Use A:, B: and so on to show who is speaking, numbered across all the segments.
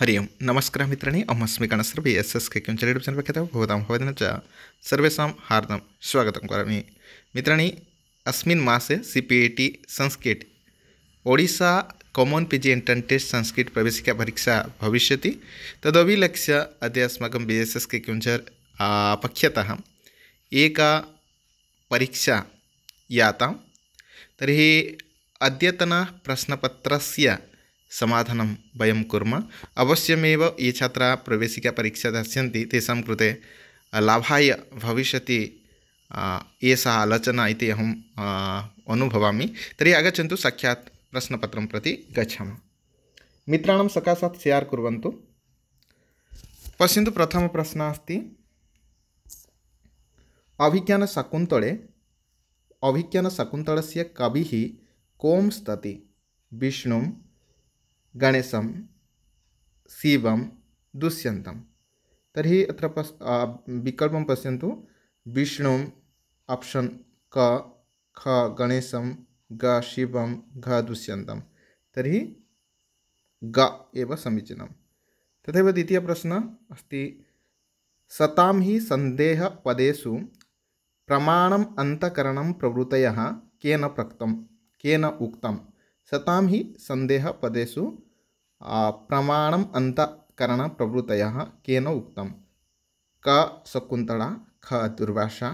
A: हरि ओं नमस्कार मित्राणि अहमस्मि गणेशः VSS के यूट्यूब चैनल पक्षतः भवतां भवदिनं च सर्वेषां हार्दं स्वागतं करोमि। मित्राणि अस्मिन् मासे CPET Sanskrit Odisha common PG entrance test Sanskrit प्रवेशिका परीक्षा भविष्यति। तदभिलक्ष्य अद्य अस्माकं VSS के पक्षतः एका परीक्षा याता। तर्हि अद्यतन प्रश्नपत्रस्य समाधानं वयं कुर्मः। अवश्यमेव ये छात्राः प्रवेशिका परीक्षा दास्यन्ति तेषां कृते लाभाय भविष्यति एषा आलोचना इति अहम् अनुभवामि। तर्हि आगच्छन्तु साक्षात् प्रश्नपत्रं प्रति गच्छामः। मित्राणां सकाशात् शेर् कुर्वन्तु। पश्यन्तु प्रथमप्रश्नः अस्ति अभिज्ञानशाकुन्तलस्य कविः कों स्तति? विष्णुं, गणेशं, शिवं, दुष्यन्तं। तर्हि अत्र विकल्पं पश्यन्तु। विष्णुम् ऑप्शन क, ख गणेशं, ग शिवं, घ दुष्यन्तं। तर्हि ग एव समीचीनं। तथैव द्वितीयप्रश्नः अस्ति सतां हि सन्देहपदेषु प्रमाणम् अन्तःकरणं प्रवृत्तयः केन उक्तं? सतां हि सन्देहपदेषु प्रमाणम् अन्तःकरण प्रवृत्तयः केन उक्तं? क शकुन्तला, ख दुर्वासा,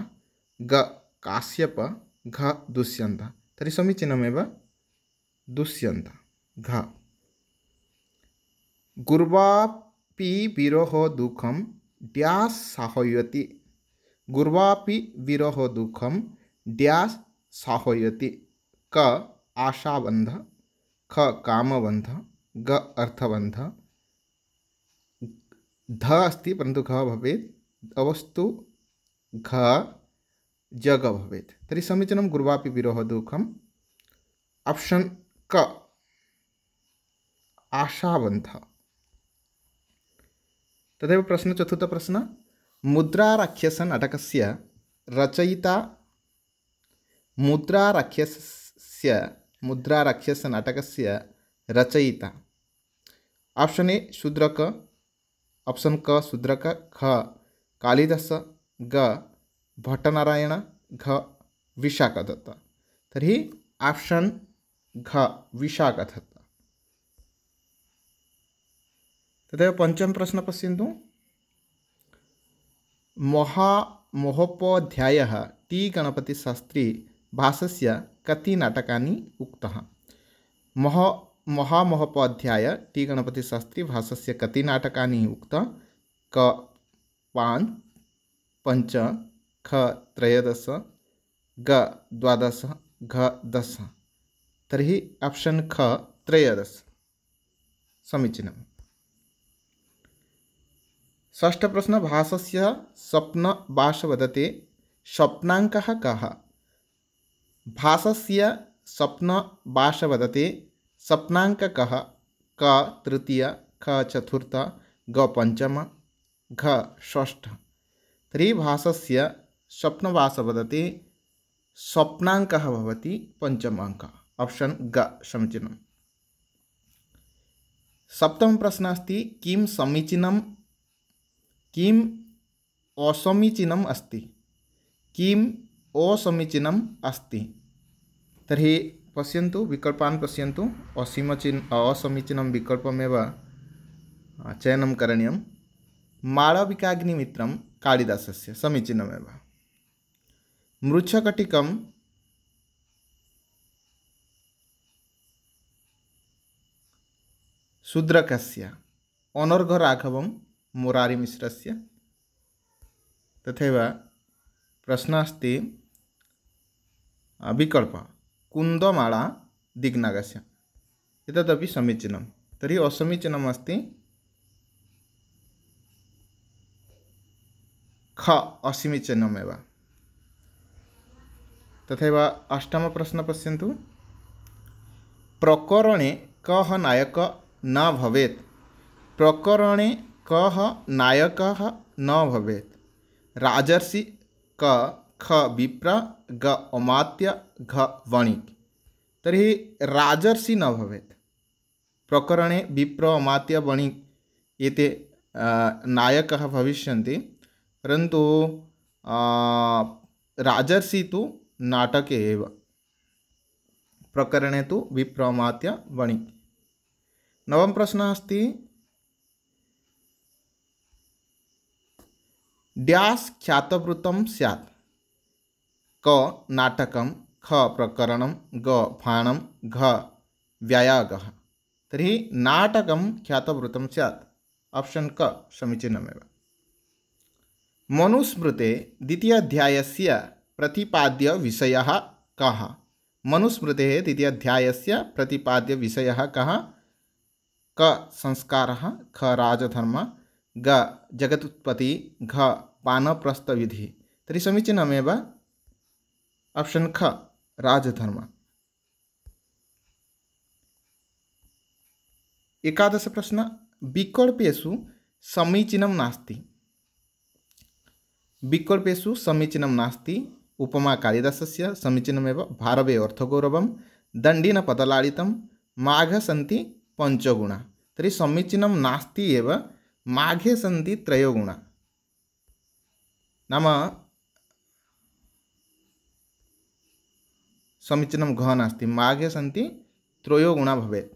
A: ग काश्यप, घ दुष्यन्त। तर्हि समीचीनमेव दुष्यन्त घ। गुर्वापि विरहो दुःखं ड्यास् साहयति? गुर्वापि विरहो दुःखं ड्यास् साहयति? क आशाबन्ध, ख कामबन्ध, ग अर्थबन्ध। ध अस्ति परन्तु घ भवेत्। अवस्तु घ जग भवेत्। तर्हि समीचीनं गुर्वापि विरहो दुःखम्। ऑप्शन क आशाबन्ध। तदेव प्रश्न चतुर्थप्रश्न मुद्राराक्षस नाटकस्य रचयिता मुद्राराक्षस नाटकस्य रचयिता। ऑप्शन ए शूद्रक, ऑप्शन क शूद्रक, ख कालिदास, ग भट्टनारायण, घ विशाखदत्त। तर्हि ऑप्शन घ विशाखदत्त। तदेव पंचम प्रश्न पश्यन्तु। महोपाध्यायः टी गणपतिशास्त्री भासस्य कति नाटकानि उक्तः? महामहोपाध्याय टी गणपतिशास्त्री भासस्य कति नाटकानि उक्तः? क 5, 5, ख 13, ग 12, घ 10। तर्हि ऑप्शन ख 13 समीचीनम्। षष्ठ प्रश्न भासस्य स्वप्नवास वदते स्वप्नाङ्कः कः? भासस्य स्वप्नवास वदते स्वप्नाङ्कः कः? क तृतीय, ख चतुर्थ, ग पंचम, घ षष्ठ। तर्हि भासस्य स्वप्नवास वदते स्वप्नाङ्कः भवति पंचमाङ्कः। ऑप्शन ग समीचीनम्। सप्तम प्रश्न अस्ति किं समीचीनं किम् असमीचीनम् अस्ति? किम् असमीचीनम् अस्ति? तर्हि पश्यन्तु विकल्पान् पश्यन्तु। असमीचीनं विकल्पमेव चयनं करणीयं। मालविकाग्निमित्रं कालिदासस्य समीचीनमेव। मृच्छकटिकं शूद्रकस्य, अनर्घराघवं मुरारिमिश्रस्य। तथैव प्रश्नः अस्ति विकल्प कुन्दमाला दिग्नागस्य। एतदपि समीचीनं। तर्हि असमीचीनम् अस्ति ख असमीचीनमेव। तथैव अष्टमप्रश्नः पश्यन्तु। प्रकरणे कः नायकः न भवेत्? प्रकरणे कः नायकः न भवेत्? राजर्षि, क ख विप्र, ग अमात्य, घ वणिक्। तर्हि राजर्षि न भवेत्। प्रकरणे विप्र अमात्य वणिक् एते नायकः भविष्यन्ति, परन्तु राजर्षि तु नाटके एव, प्रकरणे तु विप्रमाद्य वणि। नवम प्रश्नः अस्ति ड्यास् ख्यातवृत्तं स्यात्। क नाटकं, ख प्रकरणं, ग फाणं, घ व्यायागः। तर्हि नाटकं ख्यातवृत्तं स्यात्, ऑप्शन क समीचीनमेव। मनुस्मृते द्वितीयाध्यायस्य प्रतिपाद्यविषयः कः? मनुस्मृतेः द्वितीयाध्यायस्य प्रतिपाद्यविषयः कः? क संस्कारः, ख राजधर्म, ग जगदुत्पत्ति, घ वानप्रस्थविधिः। तर्हि समीचीनमेव ऑप्शन ख राजधर्म। एकादश प्रश्न विकल्पेषु समीचीनं नास्ति। विकल्पेषु समीचीनं नास्ति। उपमा कालिदासस्य समीचीनमेव। भारवे अर्थगौरवं, दण्डिन पदलालितं, माघ सन्ति पञ्चगुणा। तर्हि समीचीनं नास्ति एव, माघे सन्ति त्रयोगुणा। नाम समीचीनं घ नास्ति, माघे सन्ति त्रयोगुणा भवेत्।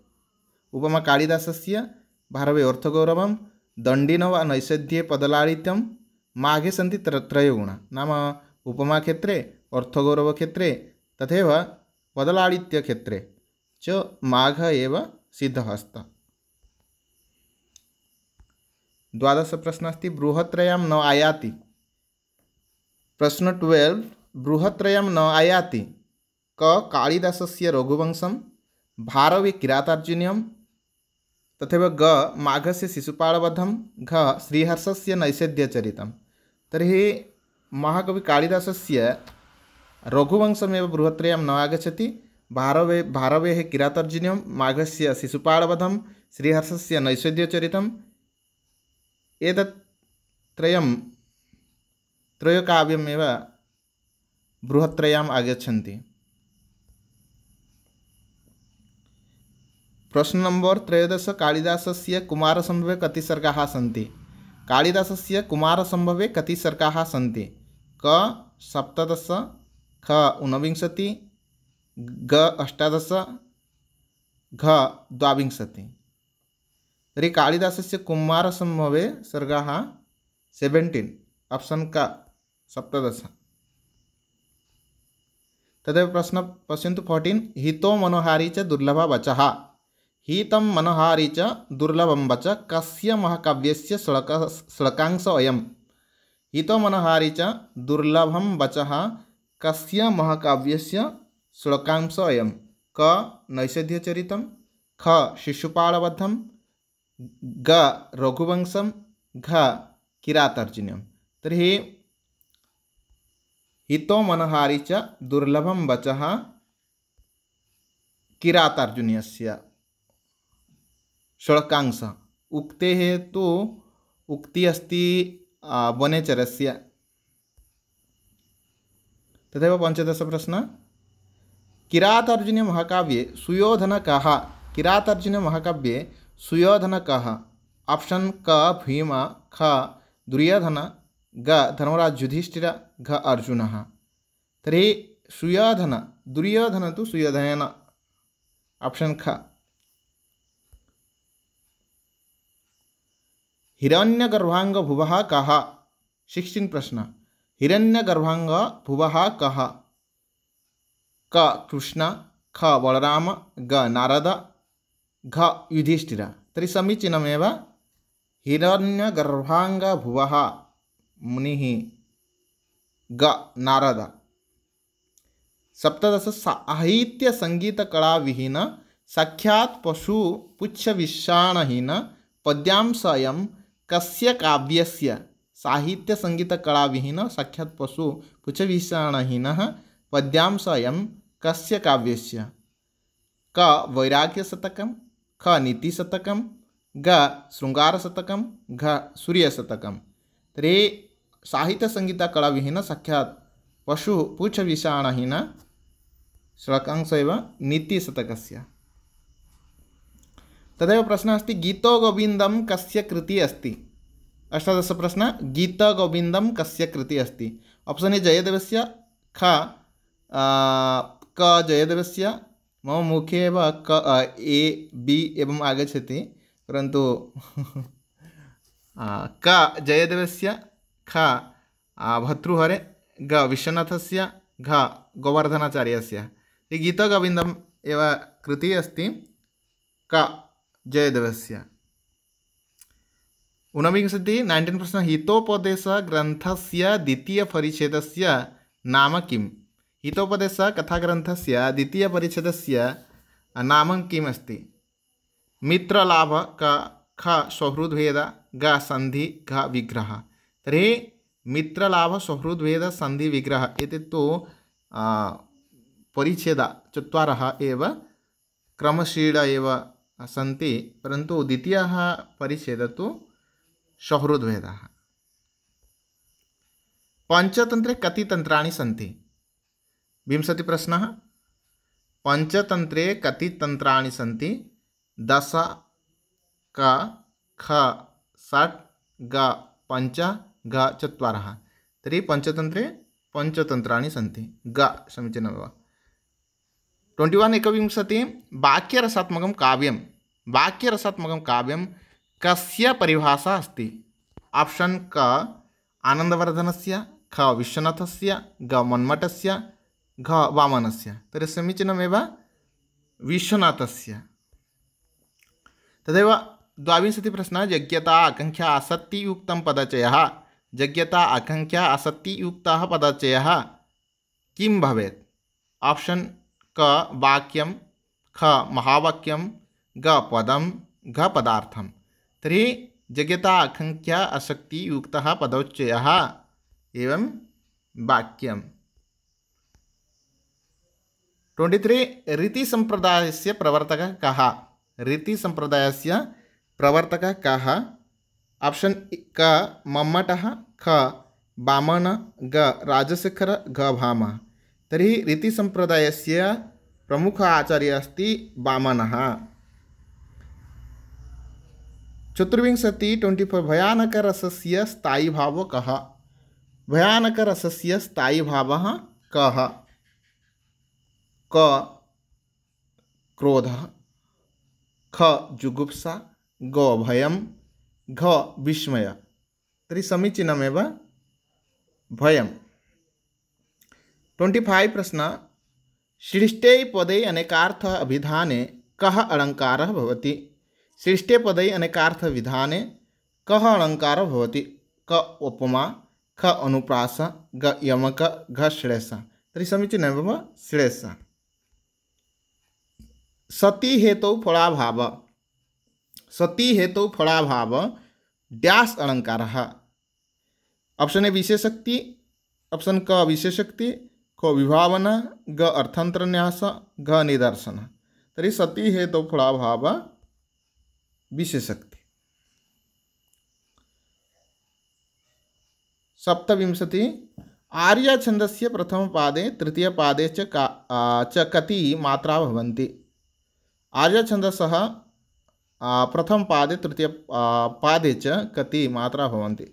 A: उपमा कालिदासस्य भारवे अर्थगौरवं, दण्डिन वा नैषध्ये पदलालित्यं, माघे सन्ति त्रयोगुणा। नाम उपमा क्षेत्रे, अर्थगौरव क्षेत्रे तथैव पदलालित्य क्षेत्रे च माघ एव सिद्धः अस्ति। द्वादश प्रश्नः अस्ति बृहत्त्रयं न आयाति। प्रश्न 12 बृहत्त्रयं न आयाति। क कालिदासस्य रघुवंशं, भारवे किरातार्जुनीयं, तथैव ग माघस्य शिशुपालवधं, घ श्रीहर्षस्य नैषध्यचरितं। तर्हि महाकवि कालिदासस्य रघुवंशमेव बृहत्त्रयं न आगच्छति। भारवेः किरातार्जुनीयं, माघस्य शिशुपालवधं, श्रीहर्षस्य नैषध्यचरितम्, एतत् त्रयकाव्यमेव बृहत्त्रयम् आगच्छन्ति। प्रश्न नंबर 13 कालिदासस्य कुमारसम्भवे कति सर्गाः सन्ति? कालिदासस्य कुमारसम्भवे कति सर्गाः सन्ति? क 17, ख 29, ग 18, घ 22। तर्हि कालिदासस्य कुमारसम्भवे सर्गाः 17, ऑप्शन क 17। तदेव प्रश्न पश्यन्तु 14 हितो मनोहारी च दुर्लभा वचः। हितं मनोहारी च दुर्लभं वच कस्य महाकाव्यस्य श्लोकांश अयम्? हितो मनोहारी च दुर्लभं वचः कस्य महाकाव्यस्य श्लोकांश अयम्? क नैषध्यचरितं, ख शिशुपालवधं, ग रघुवंशं, घ किरातार्जुनीयं। तर्हि हितो मनोहारी च दुर्लभं वचः किरातार्जुनीयस्य श्लोकांश। उक्तेः तु उक्ति अस्ति वनेचरस्य। तथैव 15 प्रश्न किरातार्जुनीय महाकाव्ये सुयोधन कः? किरातार्जुनीय महाकाव्ये सुयोधन कः? ऑप्शन क भीम, ख दुर्योधन, ग धर्मराज युधिष्ठिर, घ अर्जुनः। तर्हि सुयोधन, दुर्योधन तु सुयोधनेन, ऑप्शन ख। हिरण्यगर्भांग भुवः कः? 16 प्रश्न हिरण्यगर्भांग भुवः कः? क कृष्ण, ख बलराम, ग नारद, घ युधिष्ठिर। तर्हि समीचीनमेव हिरण्यगर्भांग भुवः मुनिः, ग नारद। 17 साहित्य संगीत कला विहीन साक्षात् पशु पुच्छ विषाणहीन पद्यांशयं कस्य काव्यस्य? साहित्य संगीत कला विहीन साक्षात् पशु पुच्छ विषाणहीनः पद्यांशयं कस्य काव्यस्य? क वैराग्यशतकं, ख नीतिशतकं, ग शृंगारशतकं, घ सूर्यशतकं। तर्हि साहित्य संगीत कला विहीन साक्षात् पशु पुच्छ विषाणहीन श्लोकांश एव नीतिशतकस्य। तदेव प्रश्नः अस्ति गीतगोविन्दं कस्य कृतिः अस्ति। अष्टादशप्रश्नः गीतगोविन्दं कस्य कृतिः अस्ति। ऑप्शन ए जयदेवस्य, ख क जयदेवस्य, मम मुखे एव क ए बी एवम् आगच्छति, परन्तु क जयदेवस्य, ख भर्तृहरे, ग विश्वनाथस्य, घ गोवर्धनाचार्यस्य। गीतगोविन्दम् एव कृतिः अस्ति, क जयदेवस्य। ऊनविंशतिः 19 प्रश्नः हितोपदेशग्रन्थस्य द्वितीयपरिच्छेदस्य नाम किम्। हितोपदेशकथाग्रन्थस्य द्वितीयपरिच्छेदस्य नाम किम् अस्ति। मित्रलाभ, क ख सौहृद्भेद, ग सन्धि, घ विग्रह। तर्हि मित्रलाभ सौहृद्भेद सन्धि विग्रह एते तु परिच्छेदा चत्वारः एव क्रमशील एव सन्ति, परन्तु द्वितीयः परिच्छेदः तु सौहृद्भेदः। पंचतंत्रे कति तंत्राणि सन्ति। 20 प्रश्नः पंचतंत्रे कति तंत्राणि सन्ति। 10 क ख षट् ग पञ्च घ चत्वारः। तर्हि पंचतंत्रे पंचतंत्राणि सन्ति। ग समीचीनमेव। 21 एकविंशतिः वाक्यरसात्मकं काव्यं। वाक्यरसात्मकं काव्यं कस्य परिभाषा अस्ति। ऑप्शन क आनन्दवर्धनस्य, ख विश्वनाथस्य, ग मन्मथस्य, घ वामनस्य। तर्हि समीचीनमेव विश्वनाथस्य। तदेव 22 प्रश्नः योग्यता आकांक्षा आसक्तियुक्तं पदचयः। योग्यता आकांक्षा आसक्तियुक्तः पदचयः किं भवेत्। ऑप्शन क वाक्यं, ख महावाक्यं, ग पदं, घ पदार्थं। तर्हि योग्यता आकांक्षा आसक्तियुक्तः पदोच्चयः एवं वाक्यं। 23 रीतिसम्प्रदायस्य प्रवर्तकः कः। रीतिसम्प्रदायस्य प्रवर्तकः कः। ऑप्शन क मम्मटः, ख वामन, ग राजशेखर, घ भामः। तर्हि रीतिसम्प्रदायस्य प्रमुख आचार्यः अस्ति वामनः। 24 भयानकरसस्य स्थायीभावः कः। भयानकरसस्य स्थायीभावः कः। क क्रोधः, ख जुगुप्सा, ग भयं, घ विस्मय। तर्हि समीचीनमेव भयं। 25 प्रश्नः सृष्टे पदे अनेकार्थ अभिधाने कः अलङ्कारः भवति। सृष्टे पदे अनेकार्थ विधाने कः अलङ्कारः भवति। क उपमा, ख अनुप्रास, ग यमक, घ श्लेष। तर्हि समीचीनमेव श्लेष। सती हेतौ फलाभाव। सती हेतौ फलाभाव डैश अलङ्कारः। ऑप्शन ए विशेषक्ति, ऑप्शन क विशेषक्ति, ख विभावना, ग अर्थान्तरन्यास, घ निदर्शन। तर्हि सती हेतौ फलाभाव विशेषक्ति। 27 आर्यछन्दस्य प्रथमपादे तृतीयपादे च कति मात्रा भवन्ति। आर्यछन्दसः प्रथमपादे तृतीय पादे च कति मात्रा भवन्ति।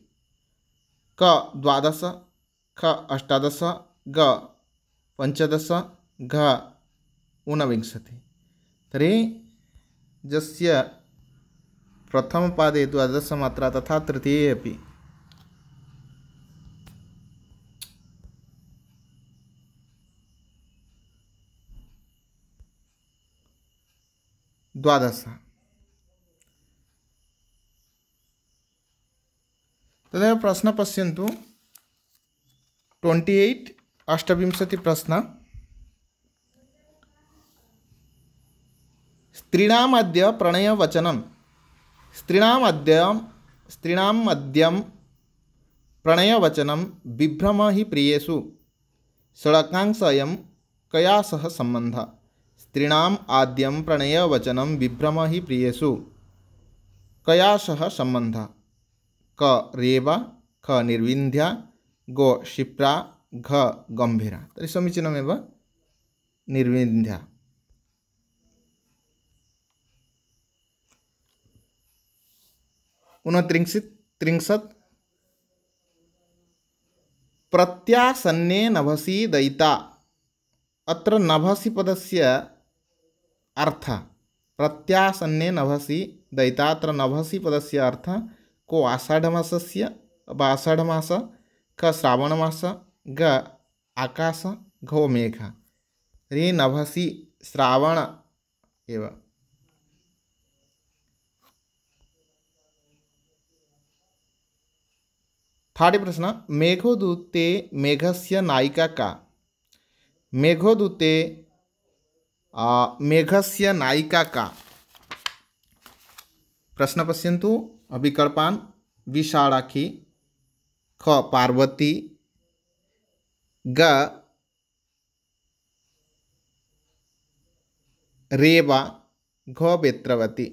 A: क 12, ख 18, ग 15, घ 29। तर्हि यस्य प्रथमपादे 12 मात्रा तथा तृतीये अपि 12। तदेव प्रश्न पश्यन्तु। 28 अष्टविंशति प्रश्न स्त्रीणामद्य प्रणयवचनं। स्त्रीणामद्यं प्रणयवचनं विभ्रम हि प्रियेषु षडकांशयं कया सह सम्बन्धः। स्त्रीणाम् आद्यं प्रणयवचनं विभ्रम हि प्रियेषु कया सह सम्बन्धः। क रेवा, ख निर्विन्ध्या, गो क्षिप्रा, घ गम्भीरा। तर्हि समीचीनमेव निर्विन्ध्या। ऊनत्रिंशत् त्रिंशत् प्रत्यासन्ने नभसि दयिता। अत्र नभसि पदस्य अर्थः प्रत्यासन्ने नभसि दयिता। अत्र नभसि पदस्य अर्थः को आषाढमासस्य आषाढमास, क श्रावणमास, ग आकाश, घो मेघ। रे नभसि श्रावण एव। थर्ड प्रश्न, मेघदूते मेघस्य नायिका का। मेघदूते मेघस्य नायिका का। प्रश्न पश्यन्तु विकल्पान्। विशालाक्षी, ख पार्वती, ग रेवा, घ बेत्रवती।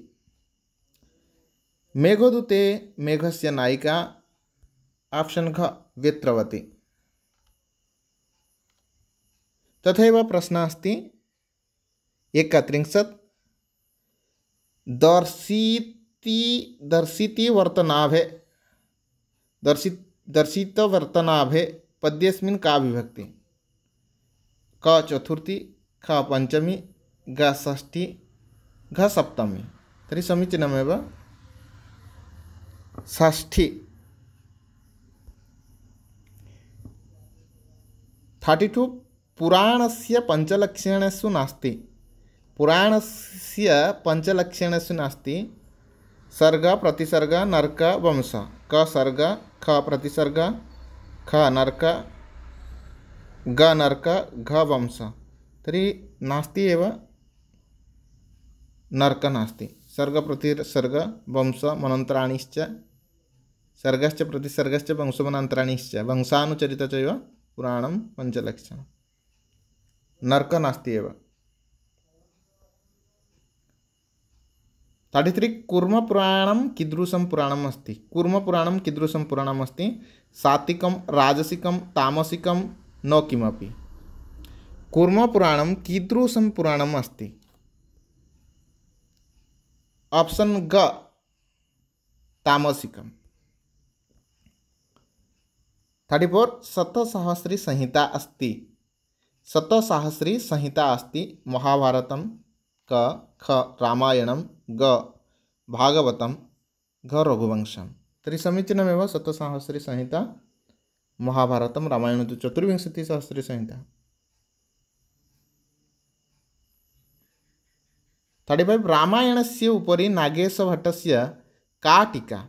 A: मेघदूते मेघस्य नायिका, ऑप्शन ख वेत्रवती। तथैव प्रश्न अस्ति 31 दर्शिति वर्तनाभे दर्शित वर्तनाभे पद्येस्मिन् का विभक्ति। क चतुर्थी, ख पंचमी, ग षष्ठी, घ सप्तमी। तर्हि समीचीनमेव षष्ठी। 32 पुराणस्य पंचलक्षणेषु नास्ति। पुराणस्य पंचलक्षणेषु नास्ति सर्ग, प्रतिसर्ग, नर्क, वंश। क सर्ग, ख प्रतिसर्ग, ख नर्क, ग नर्क, घ वंश। तर्हि नास्ति एव नर्क नास्ति। सर्ग प्रतिसर्ग वंश मनन्तराणिश्च, सर्गश्च प्रतिसर्गश्च वंशमनन्तराणिश्च, वंशानुचरित चैव पुराणं पंचलक्षणं। नर्क नास्ति एव। 33 कूर्मपुराणं कीदृशं पुराणम् अस्ति। कूर्मपुराणं कीदृशं पुराणम् अस्ति। सात्विकं, राजसिकं, तामसिकं, न किमपि। कूर्मपुराणं कीदृशं पुराणम् अस्ति। ऑप्शन ग तामसिकम्। 34 शतसहस्री संहिता अस्ति। शतसहस्री संहिता अस्ति। महाभारतं, क ख रामायणं, ग भागवतं, घ रघुवंशं। तर्हि समीचीनमेव शतसहस्री संहिता, महाभारतं, रामायणं तु 24सहस्री संहिता। 35 रामायणस्य उपरि नागेशभट्टस्य का टीका।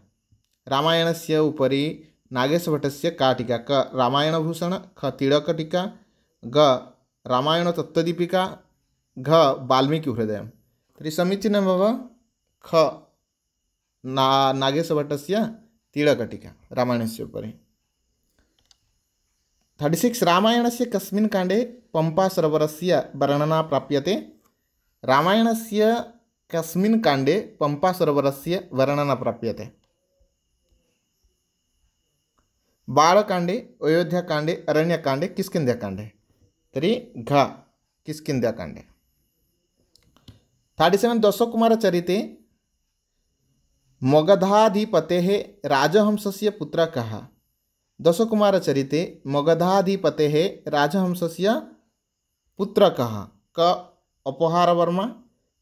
A: रामायणस्य उपरि नागेशभट्टस्य का टीका। क रामायणभूषण, ख तिलकटीका, ग रामायणतत्त्वदीपिका, घ वाल्मीकिहृदयं। तर्हि समीचीनमेव ख नागेशभट्टस्य तिलकटीका रामायणस्य उपरि। 36 रामायणस्य कस्मिन् काण्डे पम्पासरोवरस्य वर्णना प्राप्यते। रामायणस्य कस्मिन् काण्डे पम्पासरोवरस्य वर्णना प्राप्यते। बालकाण्डे, अयोध्याकाण्डे, अरण्यकाण्डे, किष्किन्धाकाण्डे। तर्हि घ किष्किन्धाकाण्डे। 37 दशकुमारचरिते मगधाधिपतेः राजहंसस्य पुत्रः कः। दशकुमारचरिते मगधाधिपतेः राजहंसस्य पुत्रः कः। क अपहारवर्मा,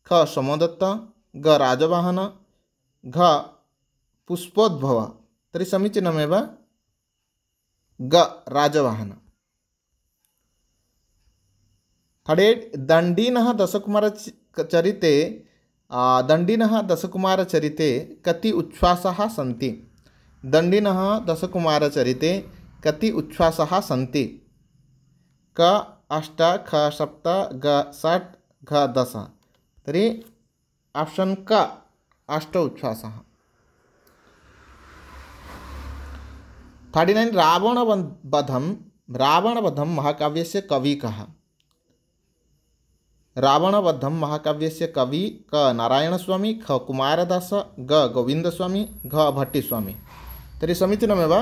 A: ख सोमदत्त, ग राजवाहन, घ पुष्पोद्भव। तर्हि समीचीनमेव ग राजवाहन। 38 दण्डिनः दशकुमारचरिते कति उच्छ्वासाः सन्ति। दण्डिनः दशकुमारचरिते कति उच्छ्वासाः सन्ति। क 8, ख 7, ग 8, घ 10। तर्हि ऑप्शन क 8 उच्छ्वासाः। 39 रावणवधं महाकाव्यस्य कवि कः। रावणवधं महाकाव्यस्य कवि क नारायणस्वामी, ख कुमारदास, ग गोविन्दस्वामी, घ भट्टिस्वामी। तर्हि समीचीनमेव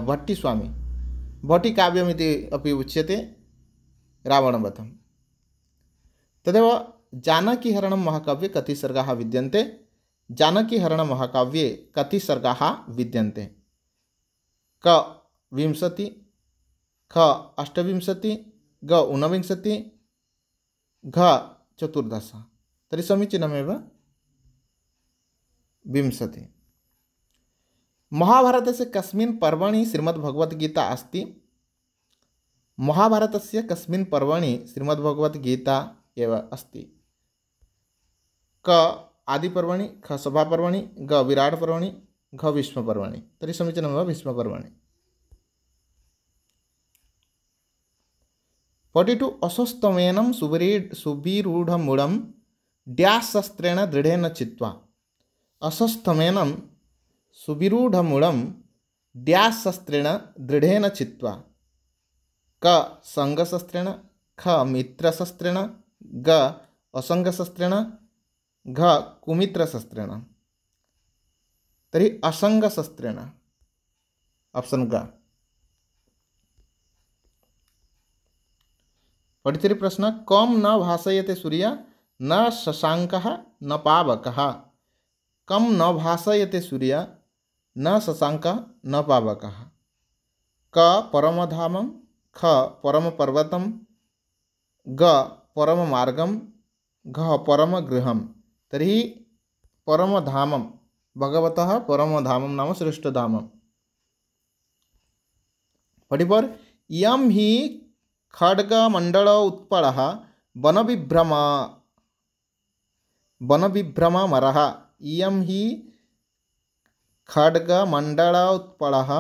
A: भट्टिस्वामी। भट्टिकाव्यमिति अपि उच्यते रावणवधं। तदेव जानकीहरणं महाकाव्ये कति सर्गाः विद्यन्ते। जानकीहरणमहाकाव्ये कति सर्गाः विद्यन्ते? क 20, ख 28, ग 29, घ 14। तर्हि समीचीनमेव 20। महाभारतस्य कस्मिन् पर्वणि श्रीमद्भगवद्गीता अस्ति? महाभारतस्य कस्मिन् पर्वणि श्रीमद्भगवद्गीता एव अस्ति? क आदिपर्वणि, ख सभापर्वणि, ग विराटपर्वणि, घ भीष्मपर्वणि। तर्हि समीचीनमेव भीष्मपर्वणि। 42 अश्वत्थमेनं सुविरूढमूलं डैश शस्त्रेण दृढेन चित्वा। अश्वत्थमेनं सुविरूढमूलं डैश शस्त्रेण दृढेन चित्वा। क संगशस्त्रेण, ख मित्रशस्त्रेण, ग असंगशस्त्रेण, घ कुमित्रशस्त्रेण। तर्हि असंगशस्त्रेण, ऑप्शन ग। 43 प्रश्न, कम न भाषयते सूर्य न शशांकः न पावकः। कम न भाषयते सूर्य न शशांकः न पावकः। क परमधामं, ख परमपर्वतं, ग परममार्गं, घ परमगृहं। तर्हि परमधामं, भगवतः परमधामं नाम श्रेष्ठधामं। 44 इयं हि खड्गमण्डल उत्पलः वनविभ्रमरः। इयं हि खड्गमण्डल उत्पलः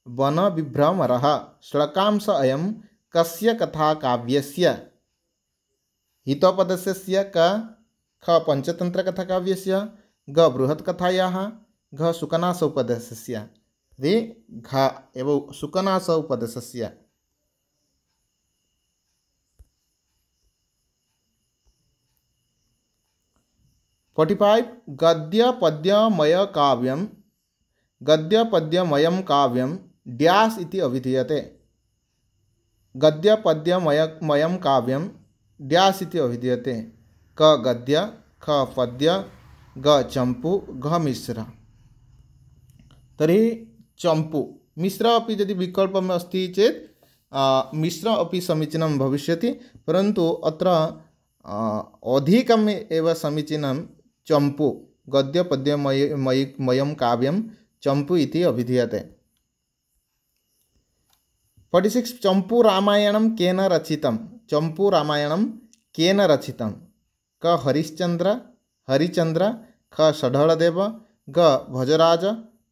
A: वनविभ्रमरः। श्लोकांश अयं कस्य कथाकाव्यस्य? हितोपदेशस्य, क ख पंचतंत्रकथाकाव्यस्य, ग बृहत्कथायाः, घ सुकनास उपदेशस्य। वे घ एवं सुकनास उपदेशस्य। 45 गद्यपद्यमयं काव्यं डैश इति अभिधीयते। गद्यपद्यमयं काव्यं डैश इति अभिधीयते। क गद्य, ख पद्य, ग चंपू, घ मिश्र। तर्हि चंपू मिश्र अपि यदि विकल्पम् अस्ति चेत् मिश्र अपि समीचीनं भविष्यति, परन्तु अत्र अधिकम् एव समीचीनं चंपू। गद्यपद्यमयं काव्यं चंपू इति अभिधीयते। 46 चंपू रामायणं केन रचितं? चंपू रामायणं केन रचितं? क हरिश्चंद्र, ख षढळदेव, ग भोजराज,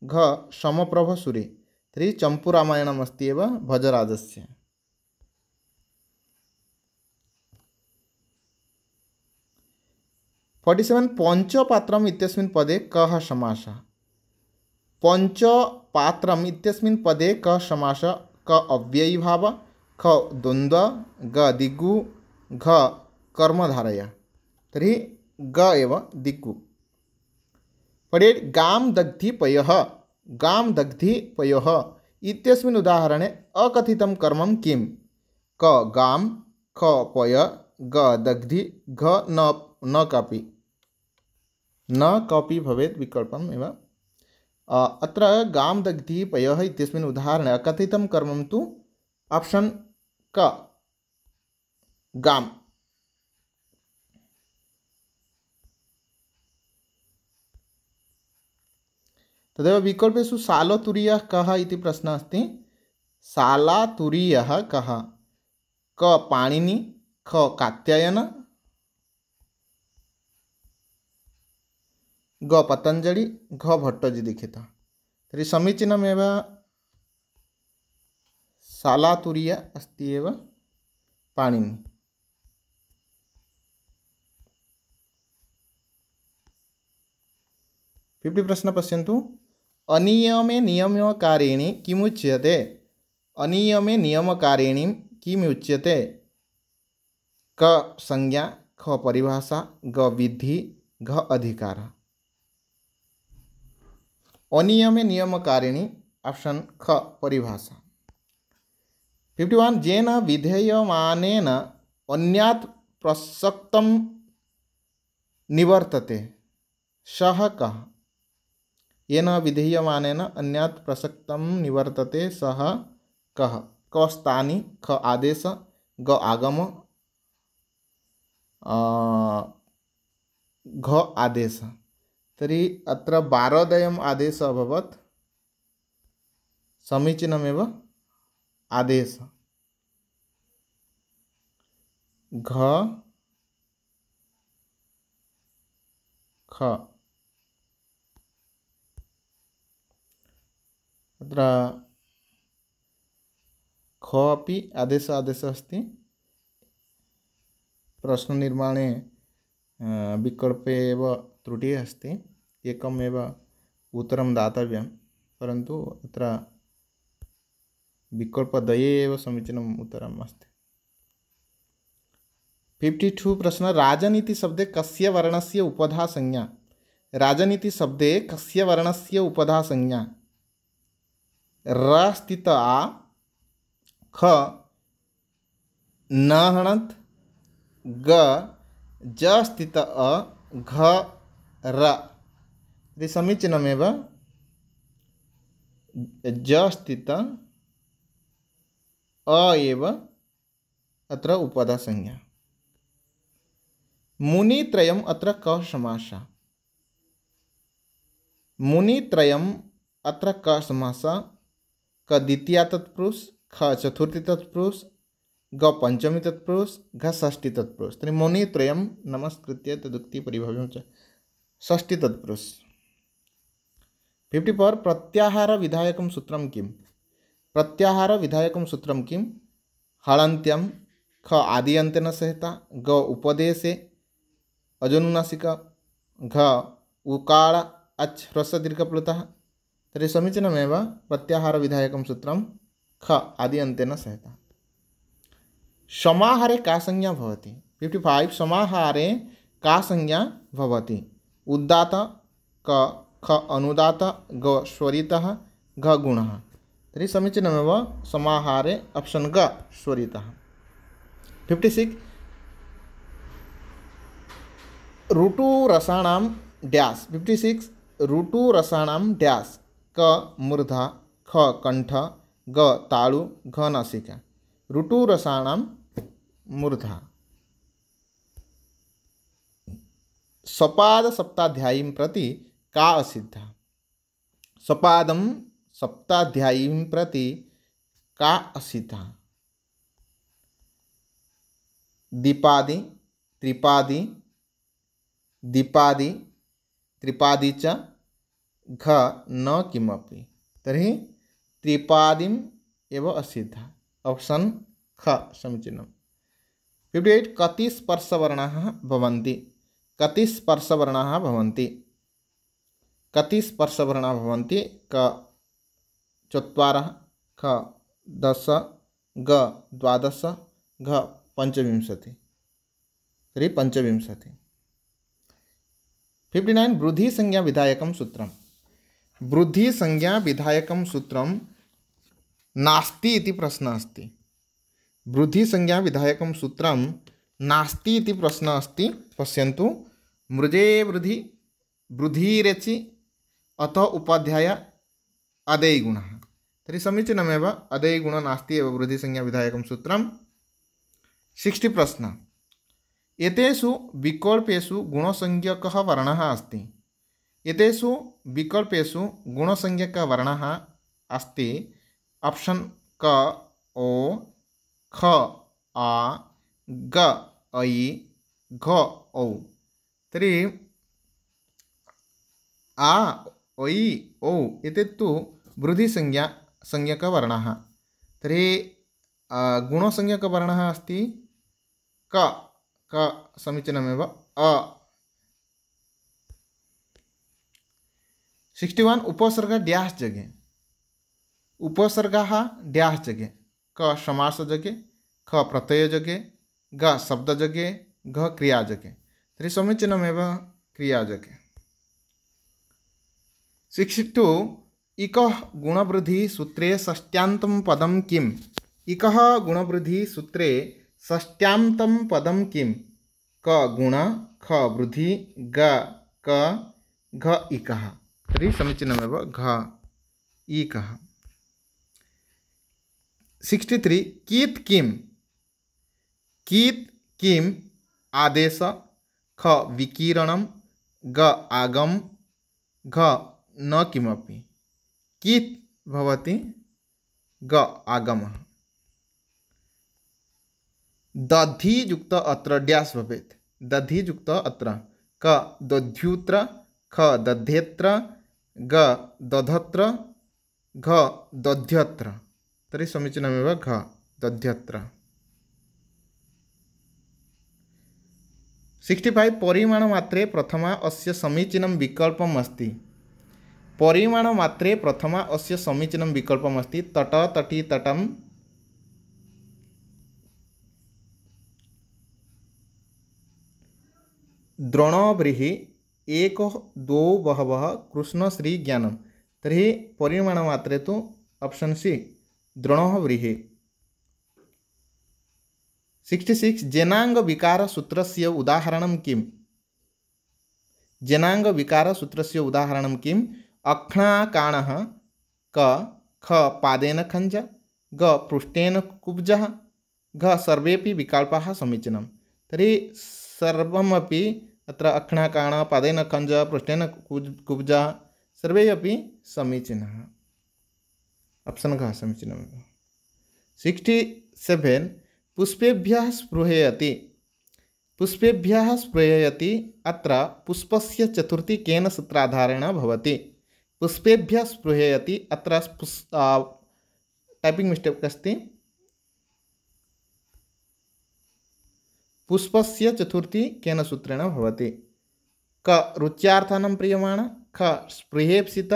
A: घ समप्रभसूरि। तर्हि चंपू रामायणम् अस्ति एव भोजराजस्य। 47 पंचपात्रम् इत्यस्मिन् पदे कः समासः? पंचपात्रम् इत्यस्मिन् पदे कः समासः? क अव्ययीभाव, ख द्वन्द्व, ग दिगु, घ कर्मधारय। तर्हि ग एव दिगु। 48 गां दग्धि पयोः इत्यस्मिन् उदाहरणे अकथितं कर्मं किं? क गां, ख पय, ग दग्धि, घ न कापि। न कापि भवेत् विकल्पम् एव। अत्र गां दग्धि पयः इत्यस्मिन् उदाहरणे अकथितं कर्मं तु ऑप्शन क गां। तदेव विकल्पेषु सालतुरीयः कः इति प्रश्नः अस्ति। सालातुरीयः कः? क पाणिनि, ख कात्यायन, ग पतंजलि, घ भट्टजी दीक्षित। तर्हि समीचीनमेव सालातुरीय अस्ति एव पाणिनि। 50 प्रश्न पश्यन्तु। अनियमे नियमकारिणी किमुच्यते? अनियमे नियमकारिणी किमुच्यते? क संज्ञा, ख परिभाषा, ग विधि, घ अधिकार। अनियमे नियमकारिणी ऑप्शन ख परिभाषा। 51 जेन विधेयमानेन अन्यात् प्रसक्तं निवर्तते। सः कः, येन विधीयमानेन अन्यात् प्रसक्तं निवर्तते, सः कः। क स्थानी, ख आदेश, ग आगम, घ आदेश। तर्हि अत्र बारोदयम् आदेशः अभवत्, समीचीनमेव। आदेश घ ख, अत्र ख अपि आदेशः अस्ति। प्रश्ननिर्माणे विकल्पे एव त्रुटिः अस्ति, एकमेव उत्तरं दातव्यं, परन्तु अत्र विकल्पद्वये एव समीचीनम् उत्तरम् अस्ति। 52 प्रश्न, राजनीति शब्दे कस्य वर्णस्य उपधा संज्ञा। राजनीति शब्दे कस्य वर्णस्य उपधा संज्ञा। र स्थित आ, ख न हणत, ग ज स्थित अ, घ र। तर्हि समीचीनमेव, ज स्थित अ एव अत्र उपधा संज्ञा। मुनित्रयम् अत्र कः समासः। मुनित्रयम् अत्र कः समासः। क द्वितीया तत्पुरुष, ख चतुर्थी तत्पुरुष, ग पंचमी तत्पुरुष, घ षष्ठी तत्पुरुष। तर्हि मुनित्रयं नमस्कृत्य तदुक्ति परिभव्यं च षष्ठी तत्पुरुष। 54 प्रत्याहार विधायकं सूत्रं किम्। प्रत्याहार विधायकं सूत्रं किम्। हलन्त्यं, ख आदि अन्तेन सहिता, ग उपदेशे अजनुनासिक, घ उकार अच् ह्रस्व दीर्घप्लुतः। तर्हि समीचीनमेव, प्रत्याहार विधायकं सूत्रं ख आदि अन्तेन सहिता। समाहारे का संज्ञा भवति। 55 समाहारे का संज्ञा भवति। उदात्त, क ख अनुदात्त, ग स्वरितः, घ गुणः। तर्हि समीचीनमेव, समाहारे ऑप्शन ग स्वरितः। 56 ऋटुरसाणां डैश। 56 ऋटुरसाणां डैश। क मूर्धा, ख कंठ, ग तालु, घ नासिका। ऋटुरसाणां मूर्धा। सपाद सप्ताध्यायीं प्रति का असिद्धा। सपादं सप्ताध्यायीं प्रति का असिद्धा। दीपादि, त्रिपादी, दीपादि, त्रिपादी च, घ न किमपि। तर्हि त्रिपादीम् एव असिद्धा। ऑप्शन ख समीचीनम्। 58 कति स्पर्शवर्णाः भवन्ति। कति स्पर्शवर्णाः भवन्ति। कति स्पर्शवर्णाः भवन्ति। क 4, ख 10, ग 12, घ 25। तर्हि 25। 59 वृद्धि संज्ञा विधायकं सूत्रं। वृद्धि संज्ञा विधायकं सूत्रं नास्ति इति प्रश्नः अस्ति। वृद्धि संज्ञा विधायकं सूत्रं नास्ति इति प्रश्नः अस्ति। पश्यन्तु, मृजे वृद्धि, वृद्धिरेचि, अतः उपाध्याय अदेयगुणः। तर्हि समीचीनमेव, अदेयगुणः नास्ति एव वृद्धि संज्ञा विधायकं सूत्रं। 60 प्रश्न, एतेषु विकल्पेषु गुणसंज्ञकः वर्णः अस्ति। एतेषु विकल्पेषु गुणसंज्ञकः वर्णः अस्ति। ऑप्शन क ओ, ख आ, ग ऐ, घ औ। तर्हि आ ऐ औ एते तु वृद्धिसंज्ञा संज्ञकवर्णाः। तर्हि गुणसंज्ञकवर्णः अस्ति क। क समीचीनमेव, अ। 61 उपसर्ग डैश जगे। उपसर्गः डैश जगे। क समास जगे, ख प्रत्यय जगे, ग शब्द जगे, घ क्रिया जगे। तर्हि समीचीनमेव, क्रिया जगे। 62 इकः गुणवृद्धि सूत्रे षष्ट्यान्तं पदं किम्। इकः गुणवृद्धि सूत्रे षष्ट्यान्तं पदं किम्। क गुण, ख वृद्धि, ग क, घ इकः तर्हि समीचीनमेव घ इकः। 63 कीत् किम् आदेश ख विकिरणं ग आगम घ न किमपि। कीत् भवति ग आगमः। दधियुक्त अत्र डैश भवेत् दधियुक्त अत्र क दध्युत्र ख दध्येत्र ग दधत्र घ दध्यत्र तर्हि समीचीनमेव घ दध्यत्र। 65 परिमाणमात्रे प्रथमा अस्य समीचीनं विकल्पम् अस्ति। परिमाणमात्रे प्रथमा अस्य समीचीनं विकल्पम् अस्ति तट तटी तटं द्रोणव्रीहि एक द्वौ बहवः कृष्णश्री ज्ञानम तर्हि परिमाणमात्रे तु ऑप्शन सी द्रोणव्रीहि। 66 जनांग विकार सूत्रस्य उदाहरणं किम्। जनांग विकार सूत्रस्य उदाहरणं किम्। अक्ष्णाकाणः क ख पादेन खञ्ज ग पृष्ठेन कुब्जः घ सर्वेपि विकल्पाः समीचीनं तर्हि सर्वमपि अत्र अक्ष्णाकाण पादेन खञ्ज पृष्ठेन कुब्जः सर्वे अपि समीचीनः ऑप्शन घ समीचीनमेव। 67 पुष्पेभ्यः स्पृहयति अत्र पुष्पस्य चतुर्थी केन सूत्राधारेण भवति। पुष्पेभ्यः स्पृहयति अत्र टाइपिंग मिस्टेक अस्ति पुष्पस्य चतुर्थी केन सूत्रेण भवति। क रुच्यार्थानं प्रीयमाण ख स्पृहेप्सित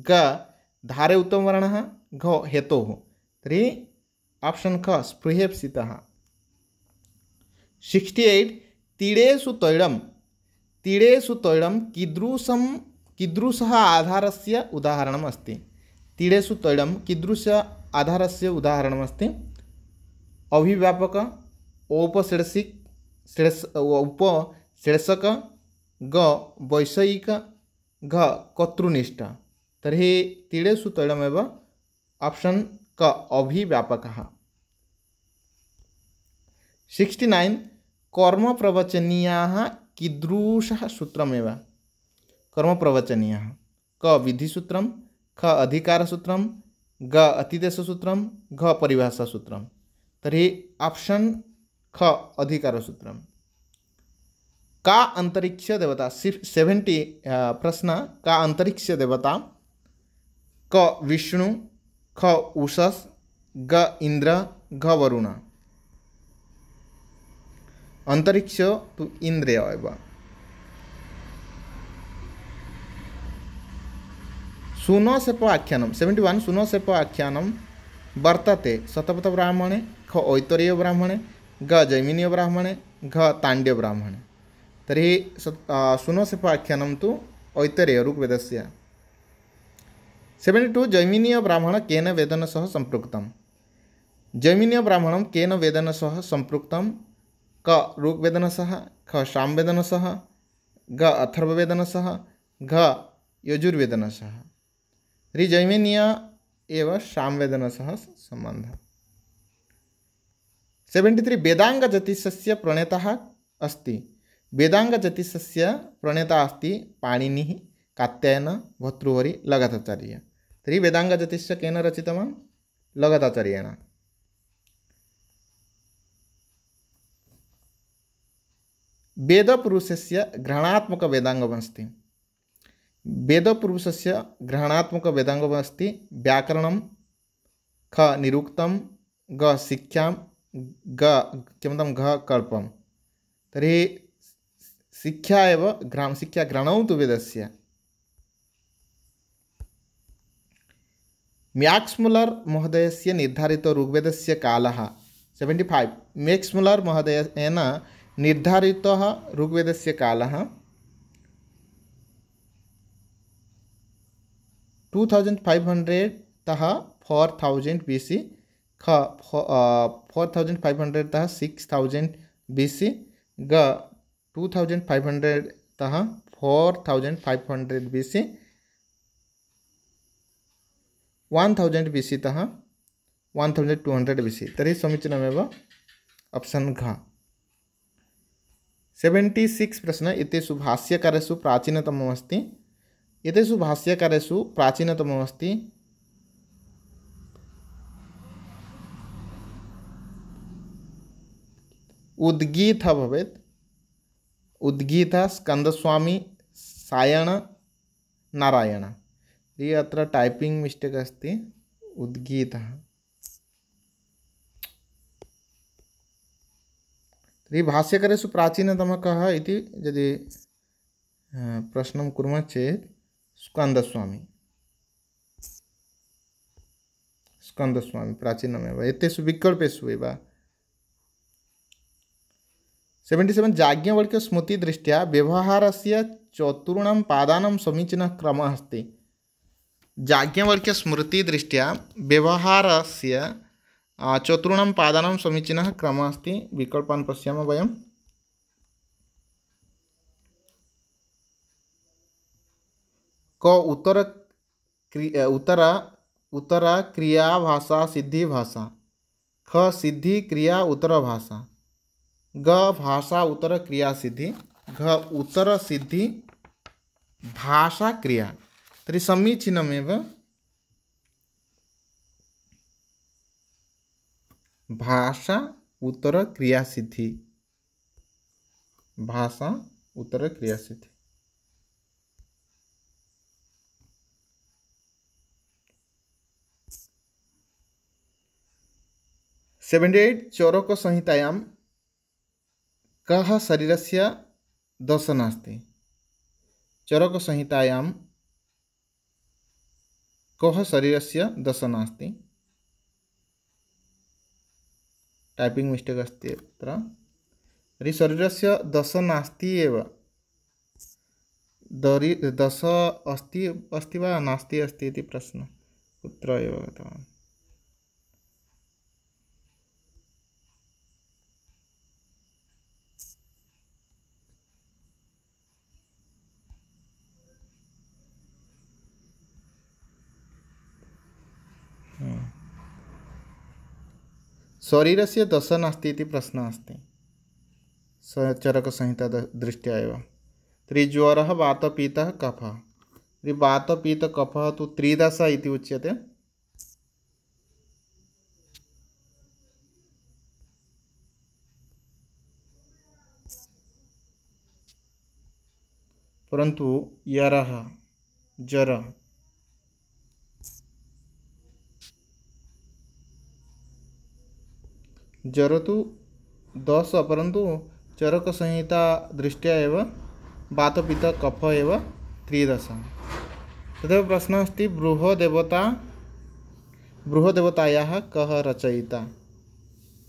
A: ग धारे उत्तमवर्णः घ हेतोः तर्हि ऑप्शन ख स्पृहेप्सितः। 68 तीडेषु तैलं कीदृशः आधारस्य उदाहरणम् अस्ति। तीडेषु तैलं कीदृश आधारस्य उदाहरणम् अस्ति। अभिव्यापक उपशीर्षक ग वैषयिक घ कर्तृनिष्ठ तर्हि तीडेषु तैलमेव ऑप्शन क अभिव्यापकः। 69 कर्म प्रवचनीयाः कीदृशः सूत्रमेव। कर्म प्रवचनीयः क विधिसूत्रं ख अधिकारसूत्रं ग अतिदेशसूत्रं घ परिभाषासूत्रं तर्हि ऑप्शन ख अधिकारसूत्रं। का अंतरिक्ष देवता 70 प्रश्न का अंतरिक्ष देवता क विष्णु ख उषस ग इंद्र घ वरुण। अंतरिक्ष तु इंद्र एव। सुनसेप आख्यानं 71 सुनसेप आख्यानं वर्तते शतपथ ब्राह्मणे ख ऐतरेय ब्राह्मणे ग जैमिनीय ब्राह्मणे घ ताण्ड्य ब्राह्मणे तर्हि सुनसेप आख्यानं तु ऐतरेय ऋग्वेदस्य। 72 जैमिनीय ब्राह्मण केन वेदेन सह संपृक्तम्। जैमिनीय ब्राह्मणं केन वेदेन सह संपृक्तं क ऋग्वेदेन सह ख सामवेदेन सह ग अथर्ववेदेन सह घ यजुर्वेदेन सह तर्हि जैमिनीय एव सामवेदेन सह सम्बन्धः। 73 वेदांग ज्योतिषस्य प्रणेता अस्ति। वेदांग ज्योतिषस्य प्रणेता अस्ति पाणिनिः कात्यायन भर्तृहरि लगधाचार्य तर्हि वेदांग ज्योतिष केन रचितवान् लगधाचार्येण। वेदपुरुषस्य ग्रहणात्मक वेदांगमस्ति। वेदपुरुषस्य ग्रहणात्मक वेदांगमस्ति व्याकरणं ख निरुक्तं ग शिक्षां ग किमतं घ कल्पं तर्हि शिक्षा एव शिक्षा ग्रहणौ तु वेदस्य। मैक्समुलर महोदयस्य निर्धारित ऋग्वेदस्य कालः 75 मैक्समुलर महोदयेन निर्धारितः ऋग्वेदस्य कालः 2500 तः 4000 BC ख 4500 तः 6000 BC ग 2500 तः 4500 BC 1000 BC तः 1200 BC तर्हि समीचीनमेव ऑप्शन घ। 76 प्रश्न एतेषु भाष्यकारेषु प्राचीनतममस्ति। एतेषु भाष्यकारेषु प्राचीनतममस्ति उद्गीतः भवेत्। उद्गीतः स्कंदस्वामी सायण नारायण। ये अत्र टाइपिंग मिस्टेक अस्ति। उद्गीतः तर्हि भाष्यकारेषु प्राचीनतमः कः इति यदि प्रश्नं कुर्मः चेत् स्कंदस्वामी। स्कंदस्वामी प्राचीनमेव एतेषु विकल्पेषु एव। 77 याज्ञवल्क्य स्मृति दृष्ट्या व्यवहारस्य चतुर्णां पादानां समीचीनः क्रमः अस्ति। याज्ञवल्क्य स्मृति दृष्ट्या व्यवहारस्य चतुर्णां पादानां समीचीनः क्रमः अस्ति। विकल्पान् पश्यामः वयं। क उत्तर क्रिया भाषा सिद्धि भाषा। ख सिद्धि क्रिया उत्तर भाषा। ग भाषा उत्तर क्रिया सिद्धि। घ उत्तर सिद्धि भाषा क्रिया। तर्हि समीचीनमेव भाषा उत्तर क्रिया सिद्धि। भाषा उत्तर क्रिया सिद्धि। 78 चौरक संहितायां कः शरीरस्य दोषः नास्ति। चौरक संहितायां कः शरीरस्य दोषः नास्ति। टाइपिंग मिस्टेक अस्ति अत्र। तर्हि शरीरस्य दोषः नास्ति एव। दोषः अस्ति वा नास्ति अस्ति इति प्रश्नः कुत्र एव गतवान्। शरीरस्य दोषः नास्ति इति प्रश्नः अस्ति चरकसंहिता दृष्ट्या एव। तर्हि ज्वरः वातपीतः कफः। तर्हि वातपीतकफः तु त्रिदशा इति उच्यते। परन्तु यरः जरः जर तो 10 परंतु चरक संहिता दृष्ट्या एव वातपित्त कफ एव 13। तदेव प्रश्नः अस्ति बृहदेवतायाः कः रचयिता।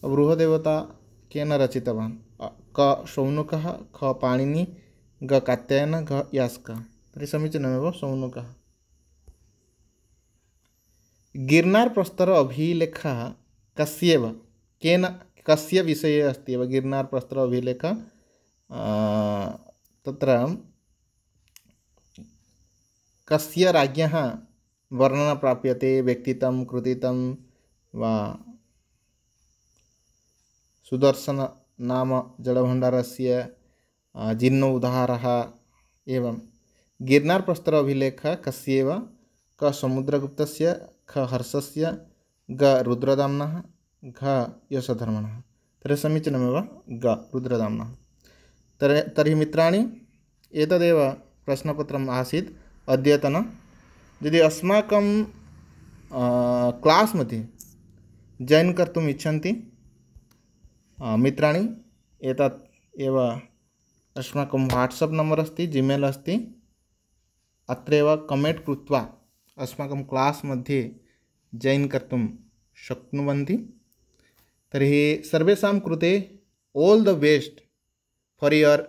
A: बृहदेवता केन रचितवान्। क शौनकः, ख पाणिनि, ग कात्यायन, घ यास्कः। तर्हि समीचीनमेव शौनकः। गिरनार प्रस्तर अभिलेखः कस्यैव केन कस्य विषये अस्ति एव। गिरनार प्रस्तर अभिलेख तत्र कस्य राज्ञः वर्णना प्राप्यते। व्यक्तित्वं कृतित्वं वा सुदर्शन नाम जलभण्डारस्य जीर्णोद्धारः। एवं गिरनार प्रस्तर अभिलेख कस्यैव। क समुद्रगुप्तस्य, ख हर्षस्य, ग रुद्रदाम्नः, घ यशधर्मणः। तर्हि समीचीनमेव ग रुद्रदाम्नः। तर्हि मित्राणि एतदेव प्रश्नपत्रम् आसीत् अद्यतन। यदि अस्माकं क्लास् मध्ये जॉइन कर्तुम् इच्छन्ति मित्राणि एतत् एव अस्माकं वाट्सप् नम्बर् अस्ति, जीमेल् अस्ति। अत्रैव कमेंट् कृत्वा अस्माकं क्लास् मध्ये जॉइन कर्तुं शक्नुवन्ति। तर्हि सर्वेषां कृते all the best for your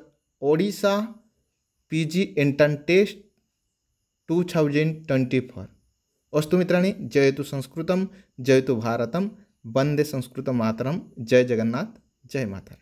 A: Odisha PG entrance test 2024। अस्तु मित्राणि, जयतु संस्कृतं, जयतु भारतं, वन्दे संस्कृतमातरं। जय जगन्नाथ, जय माता।